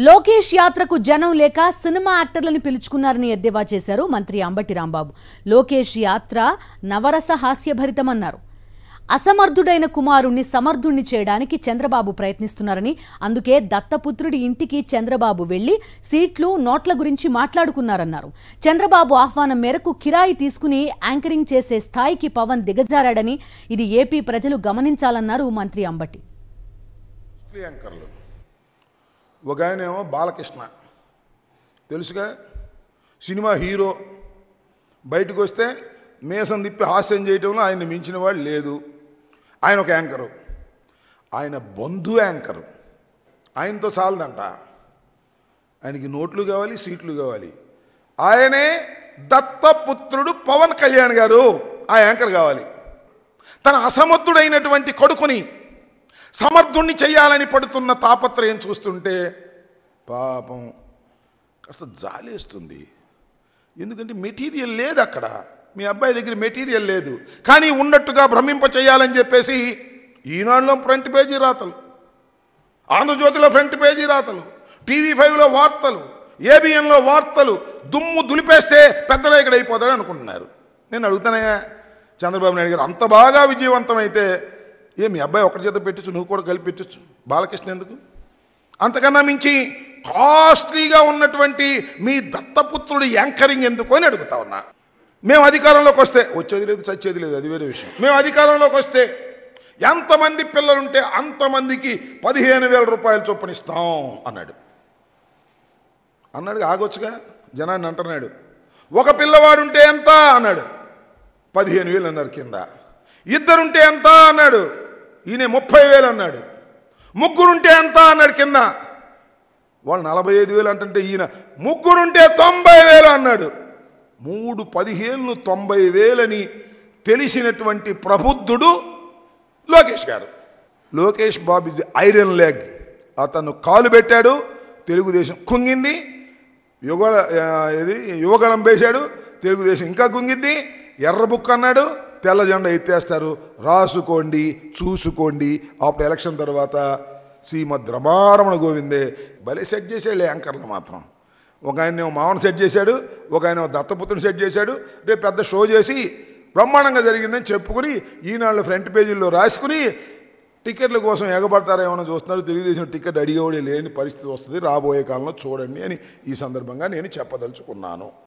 లోకేష్ యాత్రకు జనం లేక సినిమా యాక్టర్లను పిలుచుకున్నారని ఎద్దేవా చేశారు మంత్రి అంబటి రాంబాబు. లోకేష్ యాత్ర నవరస హాస్యభరితమన్నారు. అసమర్థుడైన కుమారుణ్ణి సమర్థుణ్ణి చేయడానికి చంద్రబాబు ప్రయత్నిస్తున్నారని, అందుకే దత్తపుత్రుడి ఇంటికి చంద్రబాబు వెళ్లి సీట్లు నోట్ల గురించి మాట్లాడుకున్నారన్నారు. చంద్రబాబు ఆహ్వానం మేరకు కిరాయి తీసుకుని యాంకరింగ్ చేసే స్థాయికి పవన్ దిగజారాడని, ఇది ఏపీ ప్రజలు గమనించాలన్నారు మంత్రి అంబటి. ఒక ఆయనేమో బాలకృష్ణ, తెలుసుగా, సినిమా హీరో. బయటకు వస్తే మేసం తిప్పి హాస్యం చేయటంలో ఆయన్ని మించిన వాడు లేదు. ఆయన ఒక యాంకరు, ఆయన బంధు యాంకరు. ఆయనతో చాలదంట, ఆయనకి నోట్లు కావాలి, సీట్లు కావాలి. ఆయనే దత్తపుత్రుడు పవన్ కళ్యాణ్ గారు, ఆ యాంకర్ కావాలి. తన అసమర్థుడైనటువంటి కొడుకుని సమర్థుణ్ణి చేయాలని పడుతున్న తాపత్రయం చూస్తుంటే పాపం కాస్త జాలేస్తుంది. ఎందుకంటే మెటీరియల్ లేదు అక్కడ. మీ అబ్బాయి దగ్గర మెటీరియల్ లేదు, కానీ ఉన్నట్టుగా భ్రమింప చేయాలని చెప్పేసి ఈనాడులో ఫ్రంట్ పేజీ రాతలు, ఆంధ్రజ్యోతిలో ఫ్రంట్ పేజీ రాతలు, TV5లో వార్తలు, ABNలో వార్తలు, దుమ్ము దులిపేస్తే పెద్ద నాయకుడు అయిపోతాడు అనుకుంటున్నారు. నేను అడుగుతానయ్యా, చంద్రబాబు నాయుడు గారు అంత బాగా విజయవంతమైతే మీ అబ్బాయి ఒకటి చేత పెట్టచ్చు, నువ్వు కూడా కలిపి పెట్టచ్చు. బాలకృష్ణ ఎందుకు? అంతకన్నా మించి కాస్ట్లీగా ఉన్నటువంటి మీ దత్తపుత్రుడు యాంకరింగ్ ఎందుకు అని అడుగుతా ఉన్నా. మేము అధికారంలోకి వస్తే, వచ్చేది లేదు చచ్చేది లేదు, అది వేరే విషయం. మేము అధికారంలోకి వస్తే ఎంతమంది పిల్లలుంటే అంతమందికి 15,000 రూపాయలు చొప్పున ఇస్తాం అన్నాడు. ఆగొచ్చుగా, జనాన్ని అంటున్నాడు. ఒక పిల్లవాడుంటే ఎంత అన్నాడు, 15,000 అన్నారు కింద. ఇద్దరుంటే ఎంత అన్నాడు, ఈయన 30,000 అన్నాడు. ముగ్గురుంటే ఎంత అన్నాడు కింద. వాళ్ళు 45,000 అంటుంటే ఈయన ముగ్గురుంటే 90,000 అన్నాడు. 15,000 90,000 అని తెలిసినటువంటి ప్రబుద్ధుడు లోకేష్ గారు. Lokesh Babu is iron leg. అతను కాలు పెట్టాడు, తెలుగుదేశం కుంగింది. యువగళం వేశాడు, తెలుగుదేశం ఇంకా కుంగిద్ది. ఎర్ర బుక్ అన్నాడు, తెల్ల జెండా ఎత్తేస్తారు. రాసుకోండి, చూసుకోండి. అప్పుడు ఎలక్షన్ తర్వాత శ్రీమద్ రమారమణ గోవిందే భలే సెట్ చేశాడు యాంకర్లు మాత్రం. ఒక ఆయన మామను సెట్ చేశాడు, ఒక ఆయన దత్తపుత్రుని సెట్ చేశాడు. రేపు పెద్ద షో చేసి బ్రహ్మాండంగా జరిగిందని చెప్పుకుని ఈనాళ్ళు ఫ్రంట్ పేజీల్లో రాసుకుని టికెట్ల కోసం ఎగబడతారేమో చూస్తున్నారు. తెలుగుదేశం టికెట్ అడిగేవాడే లేని పరిస్థితి వస్తుంది రాబోయే కాలంలో, చూడండి అని ఈ సందర్భంగా నేను చెప్పదలుచుకున్నాను.